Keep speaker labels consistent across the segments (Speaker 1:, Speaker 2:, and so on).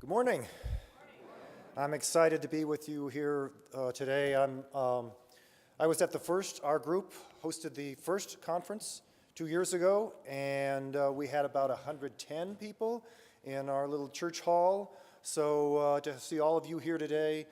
Speaker 1: Good morning. I'm excited to be with you here today. I was at our group hosted the first conference 2 years ago, and we had about 110 people in our little church hall. So to see all of you here today,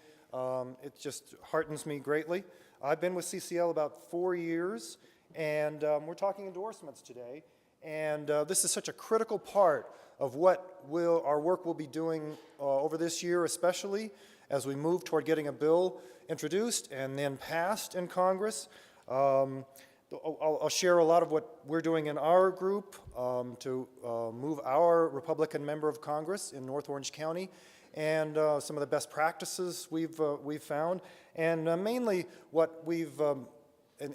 Speaker 1: it just heartens me greatly. I've been with CCL about 4 years, and we're talking endorsements today. And this is such a critical part of what our work will be doing over this year, especially as we move toward getting a bill introduced and then passed in Congress. I'll share a lot of what we're doing in our group to move our Republican member of Congress in North Orange County, and some of the best practices we've found, and mainly what we've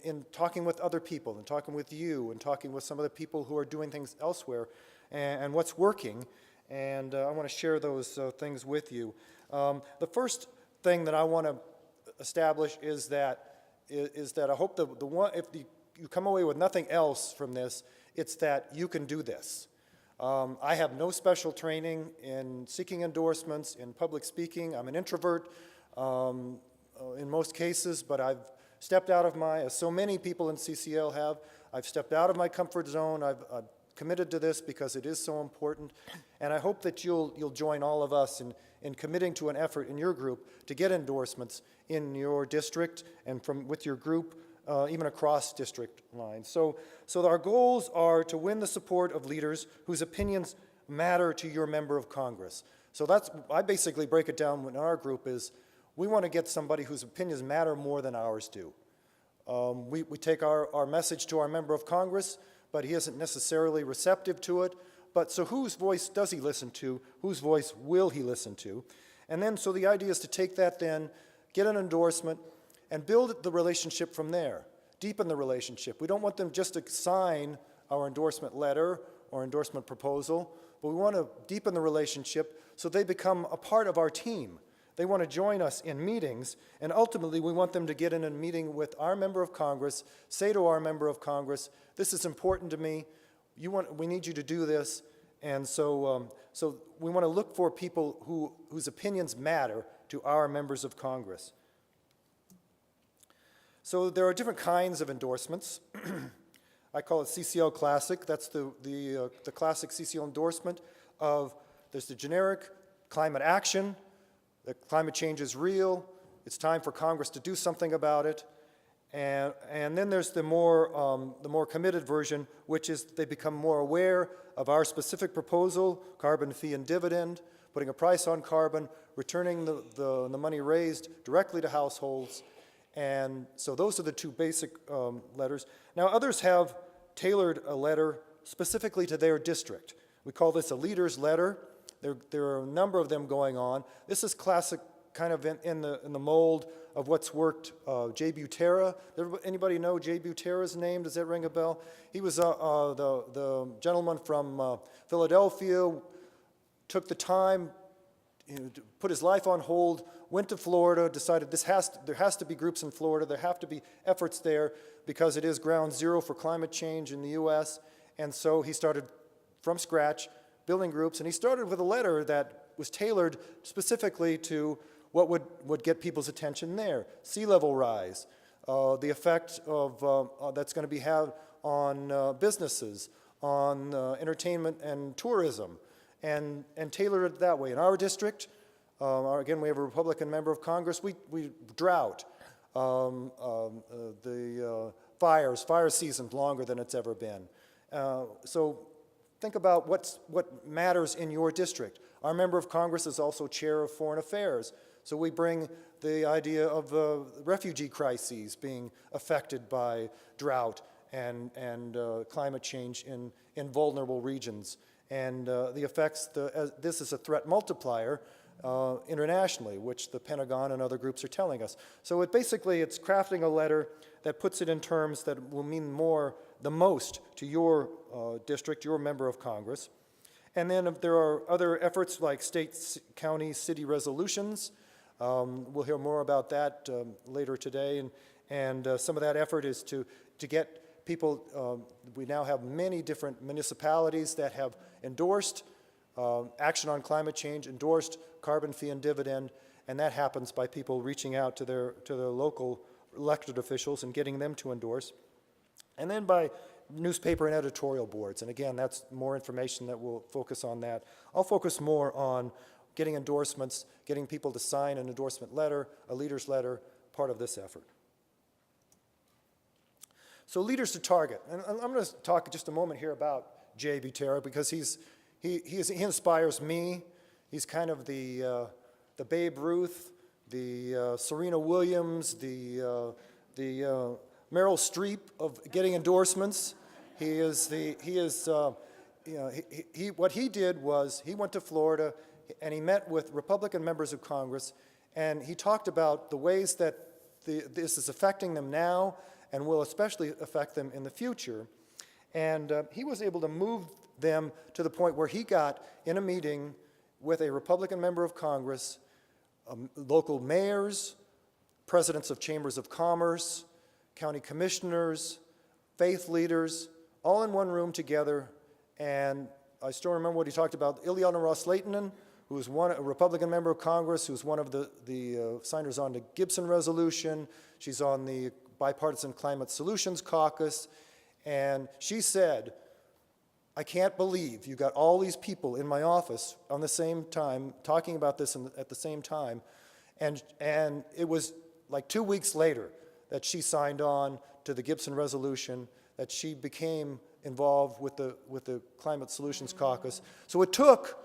Speaker 1: in talking with other people and talking with you and talking with some of the people who are doing things elsewhere and what's working, and I want to share those things with you. The first thing that I want to establish is that I hope if you come away with nothing else from this, it's that you can do this. I have no special training in seeking endorsements, in public speaking. I'm an introvert in most cases, but I've stepped out of as so many people in CCL have, I've stepped out of my comfort zone. I've committed to this because it is so important, and I hope that you'll join all of us in committing to an effort in your group to get endorsements in your district and with your group, even across district lines. So our goals are to win the support of leaders whose opinions matter to your member of Congress. So I basically break it down in our group is we want to get somebody whose opinions matter more than ours do. We take our message to our member of Congress, but he isn't necessarily receptive to it. But so whose voice does he listen to? Whose voice will he listen to? And then so the idea is to take that then, get an endorsement, and build the relationship from there. Deepen the relationship. We don't want them just to sign our endorsement letter or endorsement proposal, but we want to deepen the relationship so they become a part of our team. They want to join us in meetings, and ultimately we want them to get in a meeting with our member of Congress, say to our member of Congress, this is important to me, we need you to do this, and so we want to look for people whose opinions matter to our members of Congress. So there are different kinds of endorsements. I call it CCL Classic. That's the classic CCL endorsement there's the generic climate action. The climate change is real. It's time for Congress to do something about it. And then there's the more committed version, which is they become more aware of our specific proposal, carbon fee and dividend, putting a price on carbon, returning the money raised directly to households. And so those are the two basic letters. Now others have tailored a letter specifically to their district. We call this a leader's letter. There are a number of them going on. This is classic, kind of in the mold of what's worked. Jay Butera. Anybody know Jay Butera's name? Does that ring a bell? He was the gentleman from Philadelphia. Took the time, to put his life on hold. Went to Florida. Decided there has to be groups in Florida. There have to be efforts there because it is ground zero for climate change in the U.S. And so he started from scratch, building groups, and he started with a letter that was tailored specifically to what would get people's attention there. Sea level rise, the effect that's going to be had on businesses, on entertainment and tourism, and tailored it that way. In our district, again, we have a Republican member of Congress, we drought, the fire season's longer than it's ever been. So think about what matters in your district. Our member of Congress is also chair of foreign affairs. So we bring the idea of refugee crises being affected by drought and climate change in vulnerable regions. And the effects, this is a threat multiplier internationally, which the Pentagon and other groups are telling us. So it's crafting a letter that puts it in terms that will mean the most to your district, your member of Congress. And then if there are other efforts like state, county, city resolutions. We'll hear more about that later today. And some of that effort is to get people, we now have many different municipalities that have endorsed action on climate change, endorsed carbon fee and dividend, and that happens by people reaching out to their local elected officials and getting them to endorse. And then by newspaper and editorial boards, and again, that's more information that will focus on that. I'll focus more on getting endorsements, getting people to sign an endorsement letter, a leader's letter, part of this effort. So leaders to target, and I'm going to talk just a moment here about Jay Butera because he inspires me. He's kind of the Babe Ruth, the Serena Williams, the Meryl Streep of getting endorsements. What he did was he went to Florida and he met with Republican members of Congress, and he talked about the ways that this is affecting them now and will especially affect them in the future. And he was able to move them to the point where he got in a meeting with a Republican member of Congress, local mayors, presidents of chambers of commerce, county commissioners, faith leaders, all in one room together. And I still remember what he talked about. Ileana Ros-Lehtinen, who was a Republican member of Congress, who's one of the signers on the Gibson resolution. She's on the Bipartisan Climate Solutions Caucus. And she said, I can't believe you got all these people in my office on the same time, talking about this at the same time. And it was like 2 weeks later that she signed on to the Gibson resolution, that she became involved with the Climate Solutions Caucus. So it took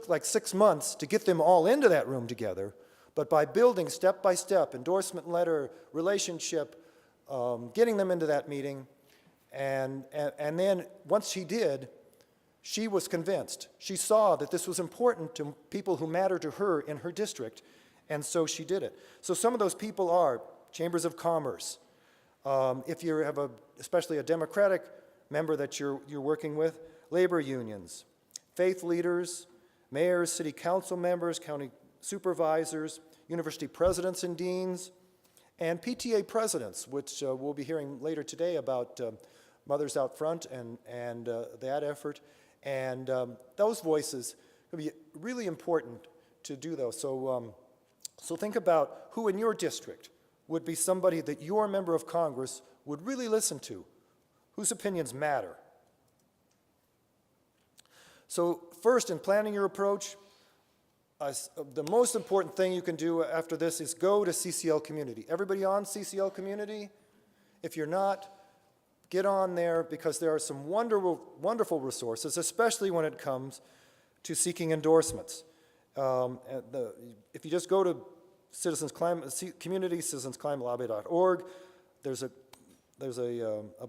Speaker 1: like 6 months to get them all into that room together, but by building step by step, endorsement letter, relationship, getting them into that meeting, and then once she did, she was convinced. She saw that this was important to people who matter to her in her district, and so she did it. So some of those people are chambers of commerce. If you have especially a Democratic member that you're working with, labor unions, faith leaders, mayors, city council members, county supervisors, university presidents and deans, and PTA presidents, which we'll be hearing later today about Mothers Out Front and that effort. And those voices will be really important to do those. So think about who in your district would be somebody that your member of Congress would really listen to, whose opinions matter. So first, in planning your approach, the most important thing you can do after this is go to CCL Community. Everybody on CCL Community? If you're not, get on there because there are some wonderful resources, especially when it comes to seeking endorsements. If you just go to citizensclimatelabbey.org, there's a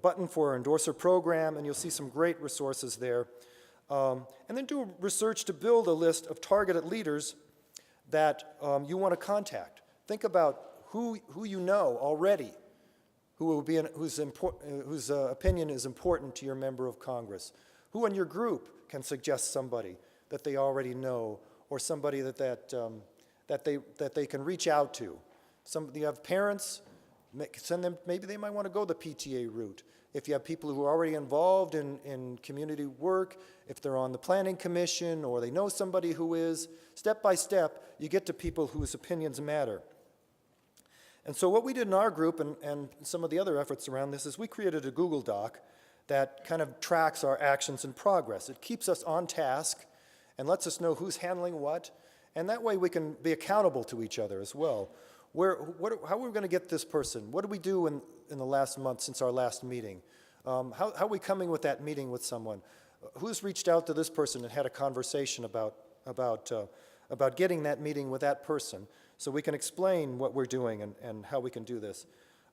Speaker 1: button for endorser program, and you'll see some great resources there. And then do research to build a list of targeted leaders that you want to contact. Think about who you know already, whose opinion is important to your member of Congress. Who in your group can suggest somebody that they already know, or somebody that they can reach out to. You have parents, send them, maybe they might want to go the PTA route. If you have people who are already involved in community work, if they're on the planning commission or they know somebody who is, step by step, you get to people whose opinions matter. And so what we did in our group and some of the other efforts around this is we created a Google Doc that kind of tracks our actions and progress. It keeps us on task and lets us know who's handling what, and that way we can be accountable to each other as well. How are we going to get this person? What did we do in the last month since our last meeting? How are we coming with that meeting with someone? Who's reached out to this person and had a conversation about getting that meeting with that person so we can explain what we're doing and how we can do this?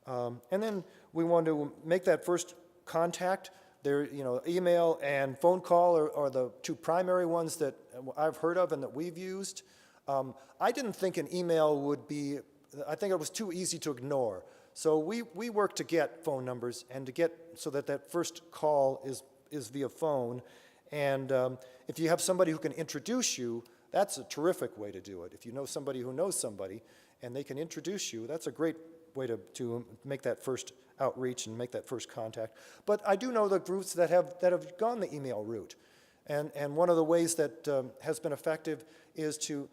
Speaker 1: And then we want to make that first contact. Email and phone call are the two primary ones that I've heard of and that we've used. I didn't think an email would be, I think it was too easy to ignore. So we worked to get phone numbers and to get so that first call is via phone. And if you have somebody who can introduce you, that's a terrific way to do it. If you know somebody who knows somebody and they can introduce you, that's a great way to make that first outreach and make that first contact. But I do know the groups that have gone the email route. And one of the ways that has been effective is to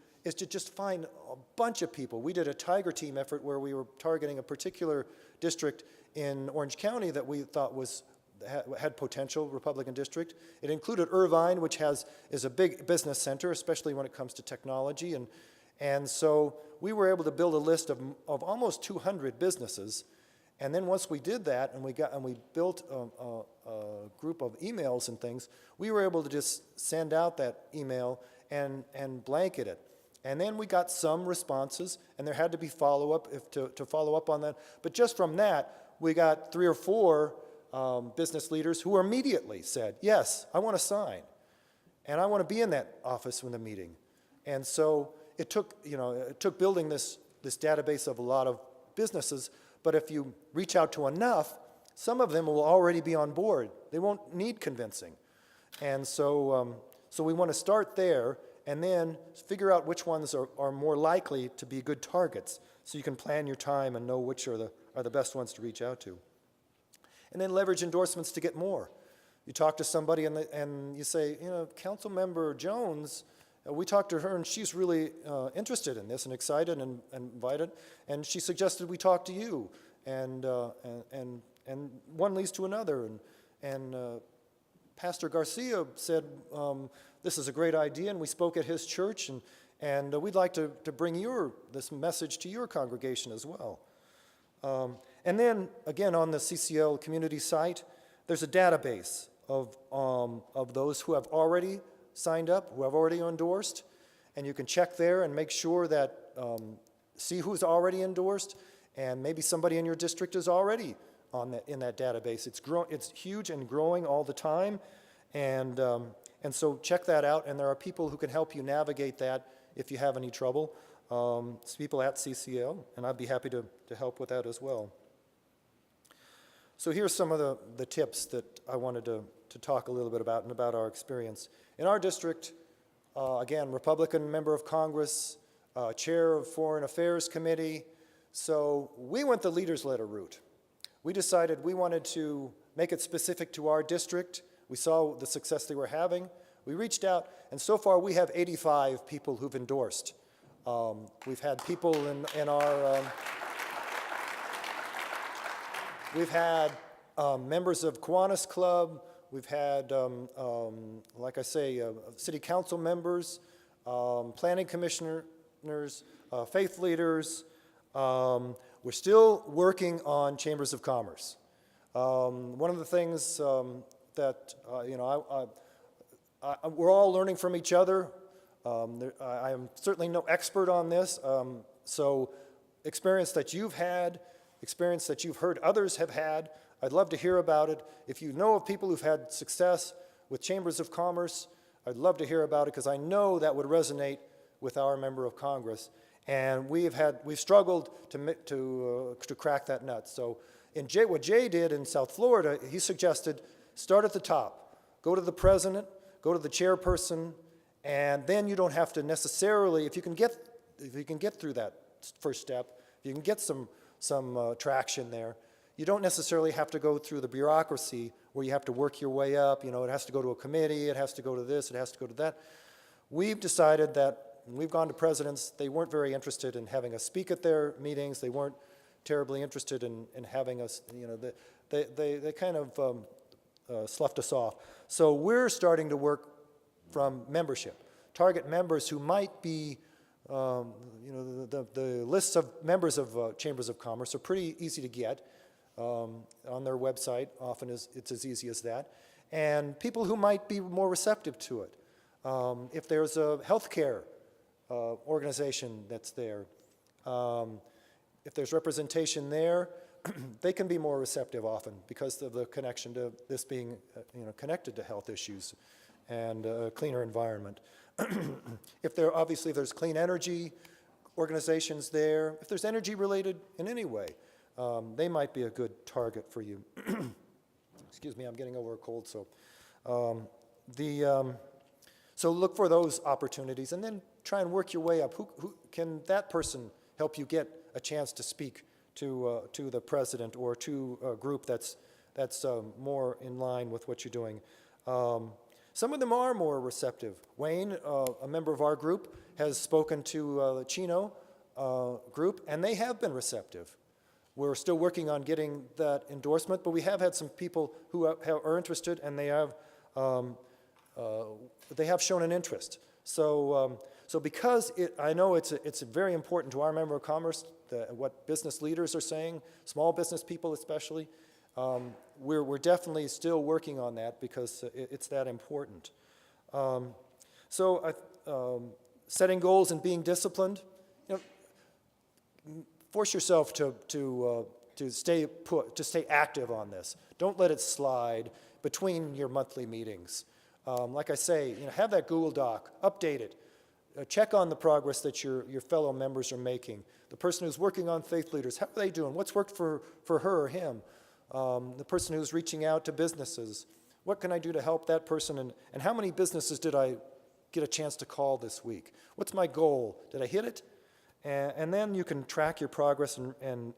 Speaker 1: just find a bunch of people. We did a Tiger Team effort where we were targeting a particular district in Orange County that we thought had potential, Republican district. It included Irvine, which is a big business center, especially when it comes to technology. And so we were able to build a list of almost 200 businesses. And then once we did that and we built a group of emails and things, we were able to just send out that email and blanket it. And then we got some responses, and there had to be follow-up to follow up on that. But just from that, we got 3 or 4 business leaders who immediately said, yes, I want to sign, and I want to be in that office when the meeting. And so it took building this database of a lot of businesses. But if you reach out to enough, some of them will already be on board. They won't need convincing. And so we want to start there and then figure out which ones are more likely to be good targets so you can plan your time and know which are the best ones to reach out to. And then leverage endorsements to get more. You talk to somebody and you say, Council Member Jones, we talked to her and she's really interested in this and excited and invited, and she suggested we talk to you, and one leads to another, and Pastor Garcia said this is a great idea, and we spoke at his church, and we'd like to bring this message to your congregation as well. And then again on the CCL community site, there's a database of those who have already signed up, who have already endorsed, and you can check there and make sure that, see who's already endorsed, and maybe somebody in your district is already in that database. It's huge and growing all the time, and so check that out, and there are people who can help you navigate that if you have any trouble. It's people at CCL, and I'd be happy to help with that as well. So here's some of the tips that I wanted to talk a little bit about and about our experience. In our district, again, Republican member of Congress, chair of Foreign Affairs Committee, so we went the leaders letter route. We decided we wanted to make it specific to our district. We saw the success they were having. We reached out, and so far we have 85 people who've endorsed. We've had people in our, we've had members of Kiwanis Club. We've had, like I say, city council members, planning commissioners, faith leaders. We're still working on chambers of commerce. One of the things that, we're all learning from each other. I am certainly no expert on this, so experience that you've had, experience that you've heard others have had, I'd love to hear about it. If you know of people who've had success with chambers of commerce, I'd love to hear about it because I know that would resonate with our member of Congress. And we've struggled to crack that nut. So what Jay did in South Florida, he suggested start at the top, go to the president, go to the chairperson, and then you don't have to necessarily, if you can get through that first step, if you can get some traction there, you don't necessarily have to go through the bureaucracy where you have to work your way up. It has to go to a committee, it has to go to this, it has to go to that. We've decided that when we've gone to presidents, they weren't very interested in having us speak at their meetings. They weren't terribly interested in having us, they kind of sloughed us off. So we're starting to work from membership. Target members who might be, the lists of members of chambers of commerce are pretty easy to get. On their website, often it's as easy as that. And people who might be more receptive to it. If there's a healthcare organization that's there, if there's representation there, they can be more receptive often because of the connection to this being connected to health issues and a cleaner environment. If there's clean energy organizations there, if there's energy related in any way, they might be a good target for you. Excuse me, I'm getting over a cold, so. So look for those opportunities and then try and work your way up. Who can that person help you get a chance to speak to the president or to a group that's more in line with what you're doing? Some of them are more receptive. Wayne, a member of our group, has spoken to the Chino group, and they have been receptive. We're still working on getting that endorsement, but we have had some people who are interested, and they have shown an interest. So because I know it's very important to our member of commerce what business leaders are saying, small business people especially. We're definitely still working on that because it's that important. Setting goals and being disciplined. Force yourself to stay put, to stay active on this. Don't let it slide between your monthly meetings. Like I say, have that Google Doc, update it, check on the progress that your fellow members are making. The person who's working on faith leaders, how are they doing? What's worked for her or him? The person who's reaching out to businesses, what can I do to help that person? And how many businesses did I get a chance to call this week? What's my goal? Did I hit it? And then you can track your progress and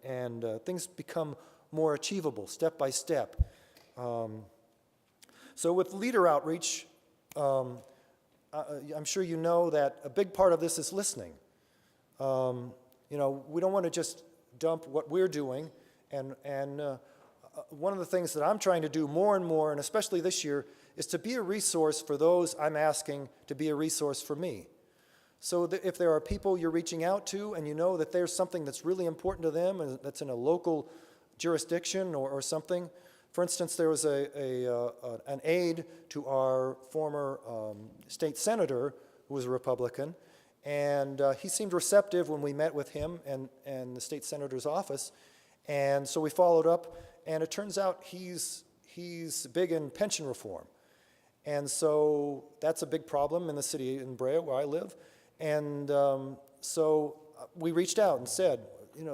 Speaker 1: things become more achievable step by step. So with leader outreach, I'm sure you know that a big part of this is listening. We don't want to just dump what we're doing, and one of the things that I'm trying to do more and more, and especially this year, is to be a resource for those I'm asking to be a resource for me. So that if there are people you're reaching out to and you know that there's something that's really important to them and that's in a local jurisdiction or something. For instance, there was an aide to our former state senator who was a Republican, and he seemed receptive when we met with him and the state senator's office, and so we followed up, and it turns out he's big in pension reform. And so that's a big problem in the city in Brea where I live. And so we reached out and said,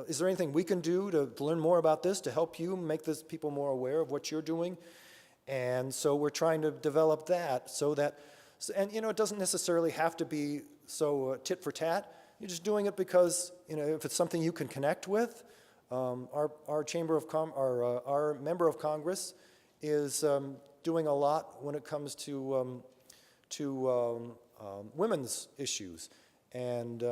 Speaker 1: is there anything we can do to learn more about this, to help you make this people more aware of what you're doing? And so we're trying to develop that so that, and it doesn't necessarily have to be so tit for tat. You're just doing it because, if it's something you can connect with. Our chamber of our member of Congress is doing a lot when it comes to women's issues, and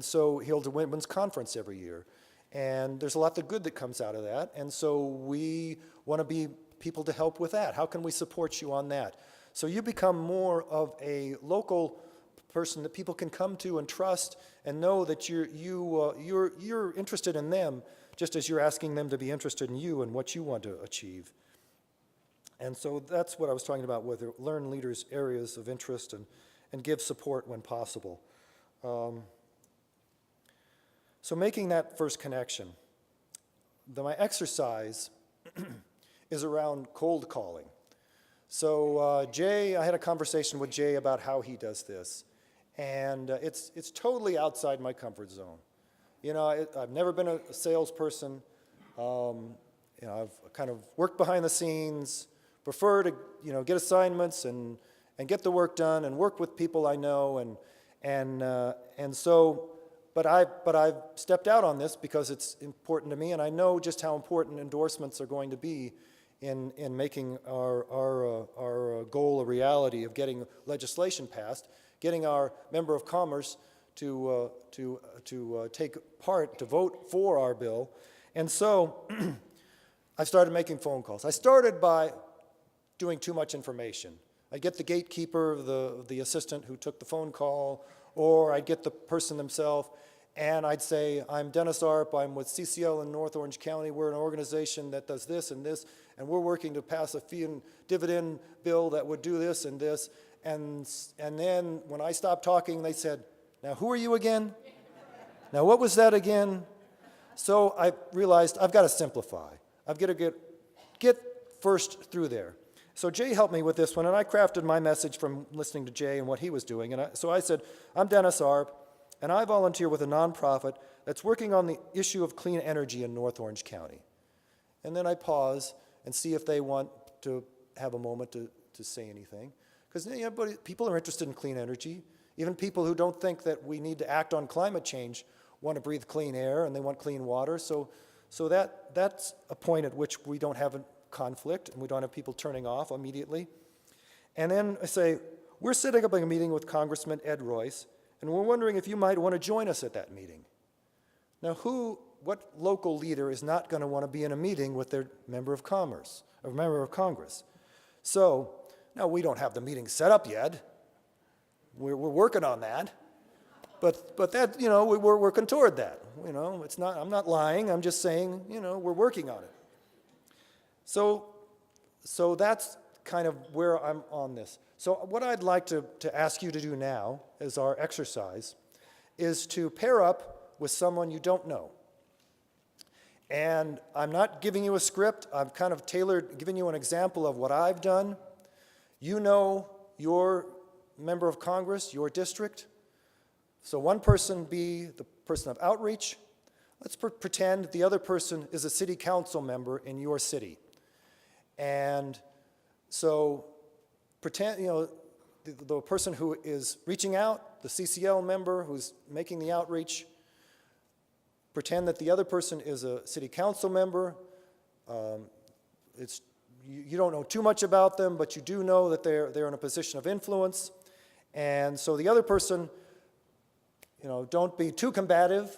Speaker 1: so he'll do women's conference every year, and there's a lot of good that comes out of that, and so we want to be people to help with that. How can we support you on that? So you become more of a local person that people can come to and trust and know that you're interested in them just as you're asking them to be interested in you and what you want to achieve. And so that's what I was talking about with learn leaders' areas of interest and give support when possible. So making that first connection. My exercise is around cold calling. So Jay, I had a conversation with Jay about how he does this. And it's totally outside my comfort zone. I've never been a salesperson. I've kind of worked behind the scenes, prefer to get assignments and get the work done and work with people I know and so but I've stepped out on this because it's important to me, and I know just how important endorsements are going to be in making our goal a reality of getting legislation passed, getting our member of commerce to take part, to vote for our bill. And so I started making phone calls. I started by doing too much information. I'd get the gatekeeper, the assistant who took the phone call, or I'd get the person themselves, and I'd say, I'm Dennis Arp, I'm with CCL in North Orange County. We're an organization that does this, and we're working to pass a fee and dividend bill that would do this and this. And then when I stopped talking, they said, now who are you again? Now what was that again? So I realized I've got to simplify. I've got to get first through there. So Jay helped me with this one, and I crafted my message from listening to Jay and what he was doing. And so I said, I'm Dennis Arp, and I volunteer with a nonprofit that's working on the issue of clean energy in North Orange County. And then I pause and see if they want to have a moment to say anything. Because people are interested in clean energy. Even people who don't think that we need to act on climate change want to breathe clean air and they want clean water. So that's a point at which we don't have a conflict and we don't have people turning off immediately. And then I say, we're setting up a meeting with Congressman Ed Royce, and we're wondering if you might want to join us at that meeting. Now, what local leader is not going to want to be in a meeting with their member of commerce, or member of Congress? So, now we don't have the meeting set up yet. We're working on that. But that, you know, we're working toward that. You know, it's not, I'm not lying, I'm just saying, you know, we're working on it. So that's kind of where I'm on this. So what I'd like to ask you to do now as our exercise is to pair up with someone you don't know. And I'm not giving you a script, I've kind of giving you an example of what I've done. You know your member of Congress, your district. So one person be the person of outreach. Let's pretend the other person is a city council member in your city. And so pretend, you know, the person who is reaching out, the CCL member who's making the outreach, pretend that the other person is a city council member. You don't know too much about them, but you do know that they're in a position of influence. And so the other person, you know, don't be too combative,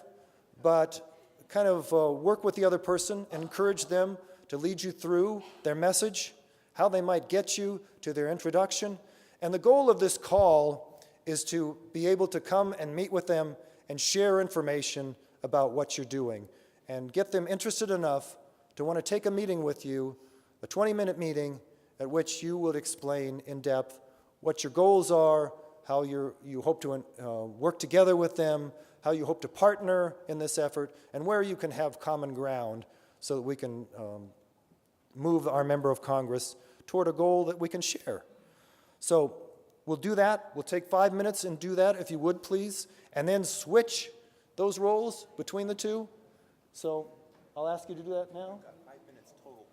Speaker 1: but kind of work with the other person and encourage them to lead you through their message, how they might get you to their introduction. And the goal of this call is to be able to come and meet with them and share information about what you're doing and get them interested enough to want to take a meeting with you, a 20-minute meeting at which you will explain in depth what your goals are, how you hope to work together with them, how you hope to partner in this effort, and where you can have common ground so that we can move our member of Congress toward a goal that we can share. So we'll do that. We'll take 5 minutes and do that, if you would, please, and then switch those roles between the two. So I'll ask you to do that now.
Speaker 2: 5 minutes total.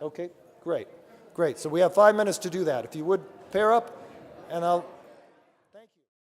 Speaker 1: Okay, great. Great. So we have 5 minutes to do that. If you would pair up, and I'll